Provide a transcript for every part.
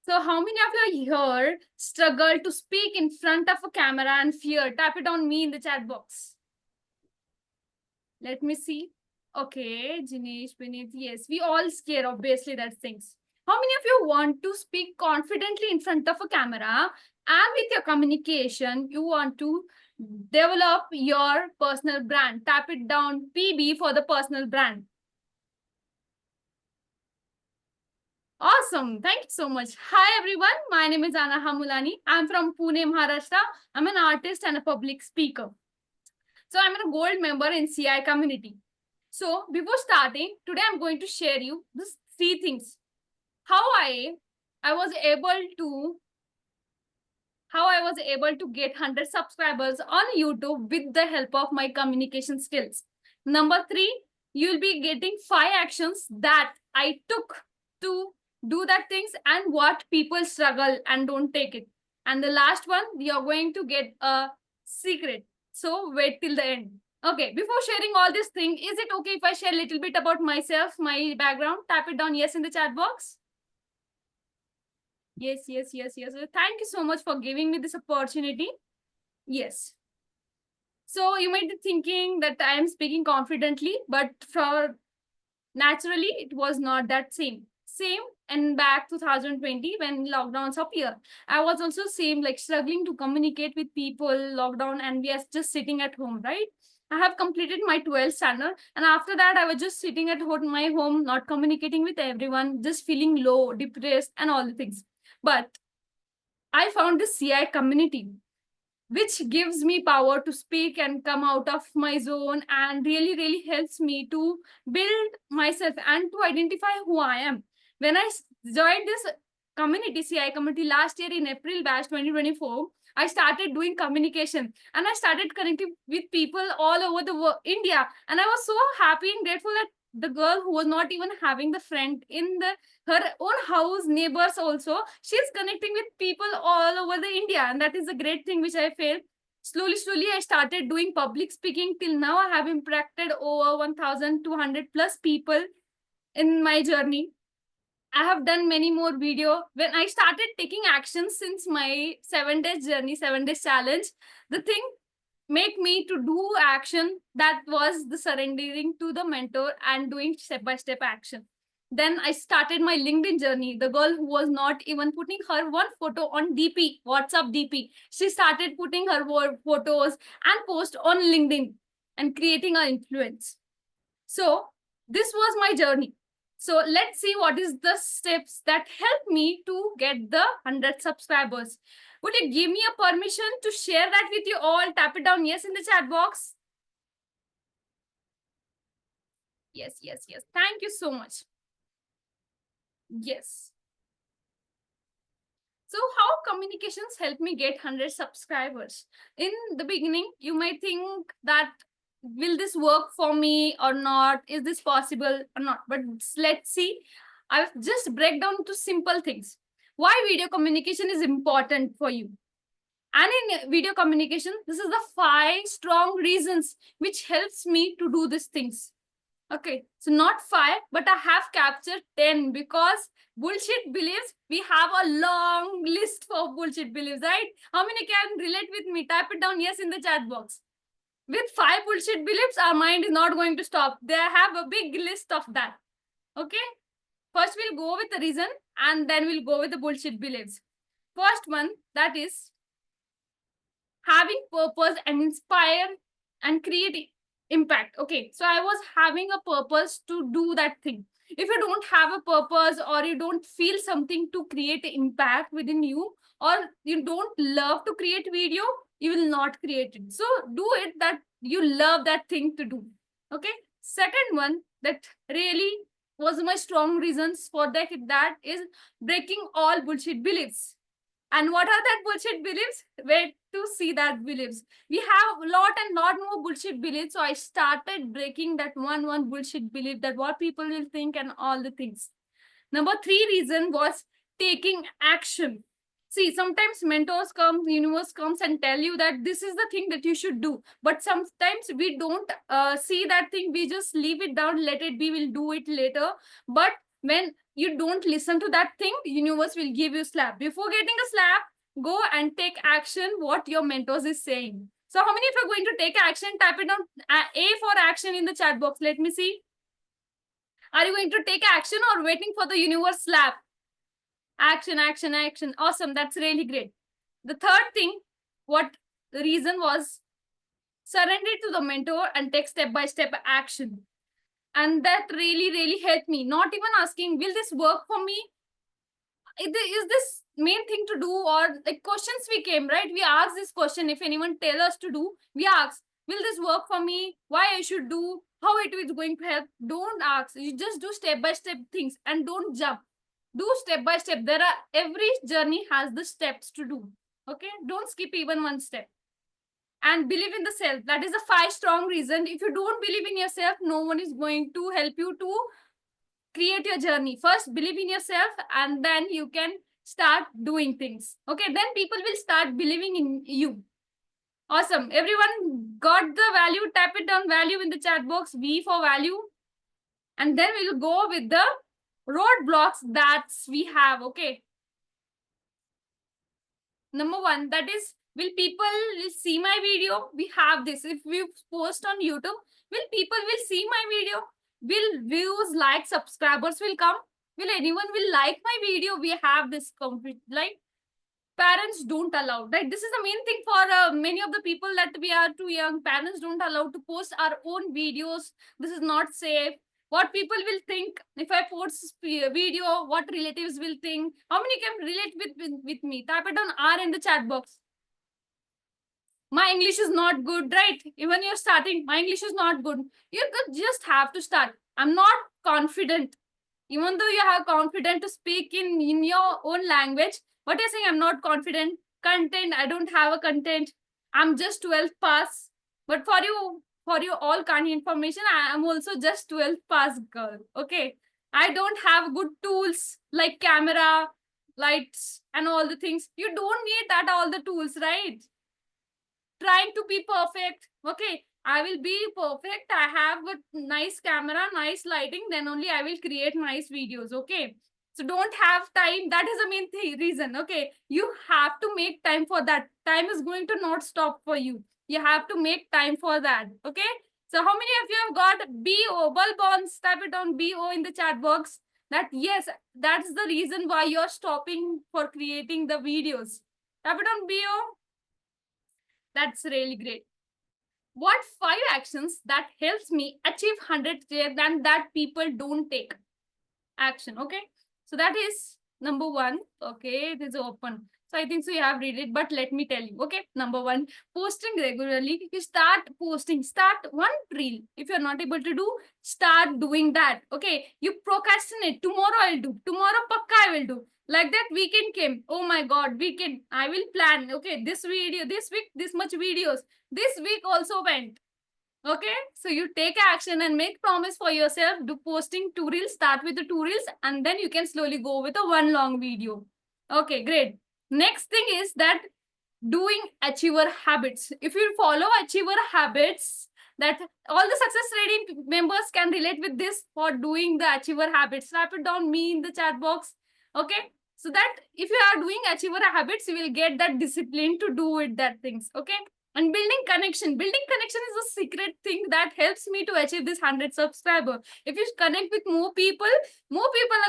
So how many of you here struggle to speak in front of a camera and fear? Tap it on me in the chat box. Let me see. Okay, Jinesh, Vineet, yes, we all scare, obviously, that's things. How many of you want to speak confidently in front of a camera and with your communication, you want to develop your personal brand? Tap it down, PB for the personal brand. Awesome. Thank you so much. Hi, everyone. My name is Anna Hamulani. I'm from Pune, Maharashtra. I'm an artist and a public speaker. So I'm a gold member in CI community. So before starting, today I'm going to share you these three things. How I was able to get 100 subscribers on YouTube with the help of my communication skills. Number 3, you'll be getting 5 actions that I took to do that things and what people struggle and don't take it. And the last one, you're going to get a secret. So wait till the end. Okay, before sharing all this thing, is it okay if I share a little bit about myself, my background? Tap it down yes in the chat box. Yes. Thank you so much for giving me this opportunity. Yes. So you might be thinking that I am speaking confidently, but for naturally, it was not that same. Same and back 2020 when lockdowns appear. I was also same like struggling to communicate with people, lockdown, and we are just sitting at home, right? I have completed my 12th standard, and after that, I was just sitting at home, my home, not communicating with everyone, just feeling low, depressed, and all the things. But I found this CI community, which gives me power to speak and come out of my zone and really helps me to build myself and to identify who I am. When I joined this community, CI community last year in April batch 2024, I started doing communication and I started connecting with people all over the India. And I was so happy and grateful that the girl who was not even having the friend in her own house, neighbors also, she's connecting with people all over the India, and that is a great thing which I feel. Slowly I started doing public speaking. Till now I have impacted over 1200 plus people in my journey. I have done many more video. When I started taking action since my 7 days journey, 7 days challenge, the thing make me to do action, that was the surrendering to the mentor and doing step-by-step action. Then I started my LinkedIn journey. The girl who was not even putting her one photo on DP, WhatsApp DP, she started putting her photos and post on LinkedIn and creating an influence. So this was my journey. So let's see what is the steps that help me to get the 100 subscribers. Would you give me a permission to share that with you all? Tap it down yes in the chat box. Yes. Thank you so much. Yes. So how communications help me get 100 subscribers? In the beginning, you might think that will this work for me or not? Is this possible or not? But let's see. I'll just break down to simple things. Why video communication is important for you. And in video communication, this is the 5 strong reasons which helps me to do these things. Okay, so not 5, but I have captured 10 because bullshit beliefs, we have a long list for bullshit beliefs, right? How many can relate with me? Type it down yes in the chat box. With 5 bullshit beliefs, our mind is not going to stop. They have a big list of that. Okay, first we'll go with the reason and then we'll go with the bullshit beliefs. First one, that is having purpose and inspire and create impact. Okay, so I was having a purpose to do that thing. If you don't have a purpose or you don't feel something to create impact within you, or you don't love to create video, you will not create it. So do it that you love that thing to do. Okay, second one that really was my strong reasons for that is breaking all bullshit beliefs. And what are that bullshit beliefs? Where to see that beliefs? We have a lot and lot more bullshit beliefs. So I started breaking that one bullshit belief, that what people will think and all the things. Number 3 reason was taking action. See, sometimes mentors come, universe comes and tell you that this is the thing that you should do. But sometimes we don't see that thing. We just leave it down, let it be, we'll do it later. But when you don't listen to that thing, universe will give you slap. Before getting a slap, go and take action what your mentors is saying. So how many of you are going to take action? Type it down, A for action in the chat box. Let me see. Are you going to take action or waiting for the universe slap? Action, action, action. Awesome. That's really great. The third thing, what the reason was, surrender to the mentor and take step-by-step action. And that really helped me. Not even asking, will this work for me? Is this main thing to do? Or like questions we came, right? We asked this question. If anyone tell us to do, we ask, will this work for me? Why I should do? How it is going to help? Don't ask. You just do step-by-step things and don't jump. Do step-by-step. There are, every journey has the steps to do. Okay, don't skip even one step. And believe in the self. That is a 5 strong reason. If you don't believe in yourself, no one is going to help you to create your journey. First, believe in yourself, and then you can start doing things. Okay, then people will start believing in you. Awesome. Everyone got the value? Tap it down, value in the chat box. V for value. And then we'll go with the roadblocks that we have. Okay. Number 1, that is, will people will see my video? We have this. If we post on YouTube, will people will see my video? Will views, like, subscribers will come? Will anyone will like my video? We have this complete, like, parents don't allow, right? This is the main thing for many of the people, that we are too young. Parents don't allow to post our own videos. This is not safe. What people will think if I post video, what relatives will think. How many can relate with me? Type it on R in the chat box. My English is not good, right? Even you're starting, my English is not good. You just have to start. I'm not confident. Even though you have confident to speak in your own language, what you're saying, I'm not confident. Content, I don't have a content. I'm just 12th pass. But for you all kind of information, I am also just 12th pass girl. Okay. I don't have good tools like camera, lights, and all the things. You don't need that, all the tools, right? Trying to be perfect. Okay, I will be perfect. I have a nice camera, nice lighting, then only I will create nice videos. Okay, so don't have time. That is the main reason. Okay, you have to make time for that. Time is going to not stop for you. You have to make time for that. Okay, so how many of you have got BO, bulb bonds? Type it on BO in the chat box. That yes, that's the reason why you're stopping for creating the videos. Type it on BO. That's really great. What 5 actions that helps me achieve 100K than that people don't take action? Okay, so that is number 1. Okay, it is open. So I think so you have read it, but let me tell you. Okay, number 1, posting regularly. You start posting, start one reel. If you're not able to do, start doing that. Okay, you procrastinate. Tomorrow I'll do. Tomorrow pakka I will do. Like that, weekend came. Oh my god, weekend. I will plan. Okay, this video, this week, this much videos. This week also went. Okay, so you take action and make promise for yourself. Do posting 2 reels, start with the 2 reels, and then you can slowly go with a 1 long video. Okay, great. Next thing is that doing achiever habits. If you follow achiever habits, that all the success rating members can relate with this for doing the achiever habits. Type it down me in the chat box. Okay, so that if you are doing achiever habits, you will get that discipline to do it, that things. Okay, and building connection. Building connection is a secret thing that helps me to achieve this 100 subscriber. If you connect with more people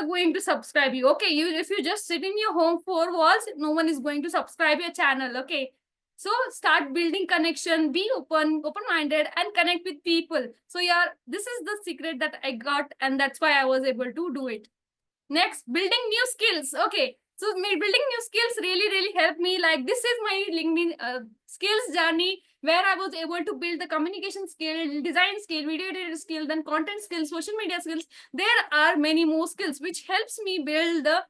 are going to subscribe you. Okay, if you just sit in your home 4 walls, no one is going to subscribe your channel. Okay, so start building connection, be open-minded, and connect with people. So yeah, this is the secret that I got, and that's why I was able to do it. Next, building new skills. Okay, so building new skills really helped me. Like, this is my LinkedIn skills journey, where I was able to build the communication skill, design skill, video editing skill, then content skills, social media skills. There are many more skills which helps me build the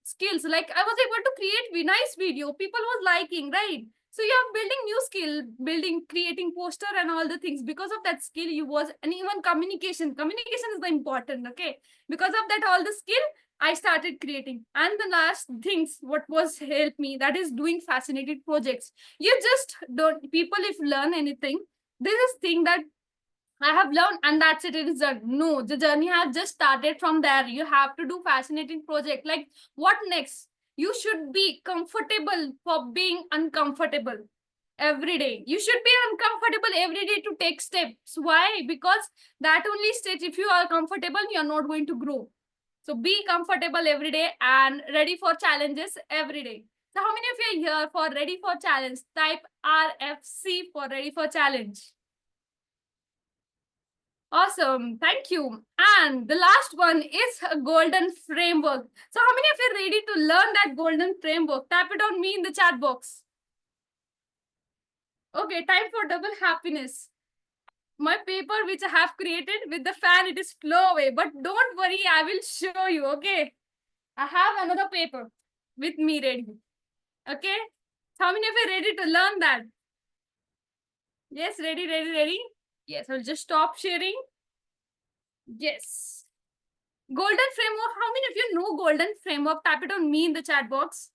skills. Like, I was able to create nice video. People was liking, right? So you are building new skill, creating poster and all the things. Because of that skill, you was, and even communication. Communication is the important, okay? Because of that, all the skill, I started creating. And the last things, what was helped me, that is doing fascinated projects. You just don't, people if learn anything, this is thing that I have learned and that's it. It is done. No, the journey has just started from there. You have to do fascinating project. Like what next? You should be comfortable for being uncomfortable every day. You should be uncomfortable every day to take steps. Why? Because that only stage, if you are comfortable, you are not going to grow. So be comfortable every day and ready for challenges every day. So how many of you are here for ready for challenge? Type RFC for ready for challenge. Awesome. Thank you. And the last one is a golden framework. So how many of you are ready to learn that golden framework? Tap it on me in the chat box. Okay, time for double happiness. My paper which I have created with the fan, it is flow away. But don't worry, I will show you, okay? I have another paper with me ready. Okay? So how many of you are ready to learn that? Yes, ready, ready, ready? Yes, I'll just stop sharing. Yes. Golden framework. How many of you know golden framework? Type it on me in the chat box.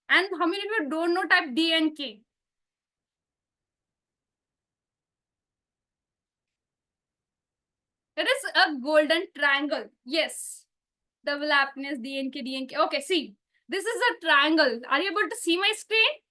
And how many of you don't know? Type D and K. It is a golden triangle. Yes. Double happiness, D and K, D and K. Okay, see. This is a triangle. Are you able to see my screen?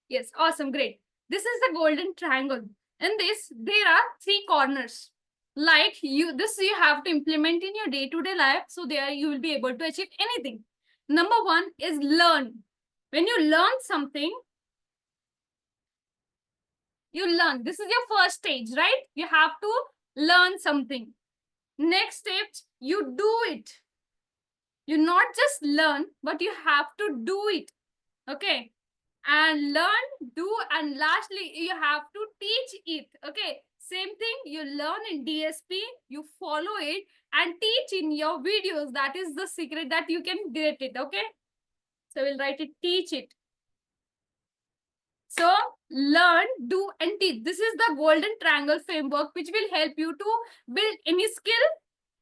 Yes, awesome, great. This is the golden triangle. In this, there are three corners. Like this you have to implement in your day-to-day life. So there you will be able to achieve anything. Number one is learn. When you learn something, you learn. This is your first stage, right? You have to learn something. Next stage, you do it. You not just learn, but you have to do it. Okay. And learn, do, and lastly, you have to teach it. Okay. Same thing, you learn in DSP, you follow it, and teach in your videos. That is the secret that you can get it. Okay. So we'll write it, teach it. So learn, do, and teach. This is the golden triangle framework, which will help you to build any skill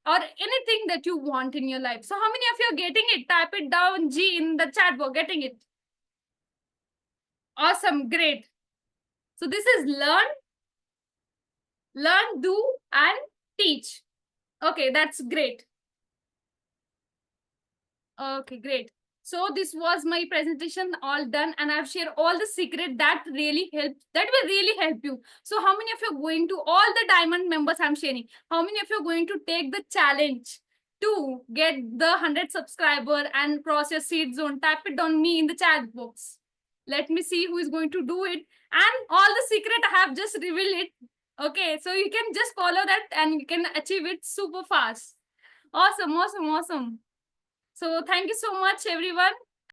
or anything that you want in your life. So how many of you are getting it? Type it down G in the chat box. Getting it? Awesome. Great. So this is learn, do, and teach. Okay, that's great. Okay, great. So this was my presentation all done and I've shared all the secret that really helped, that will really help you. So how many of you are going to, all the diamond members I'm sharing, how many of you are going to take the challenge to get the 100 subscriber and cross your seed zone? Type it on me in the chat box. Let me see who is going to do it. And all the secret I have just revealed it. Okay, so you can just follow that and you can achieve it super fast. Awesome, awesome, awesome. So thank you so much, everyone.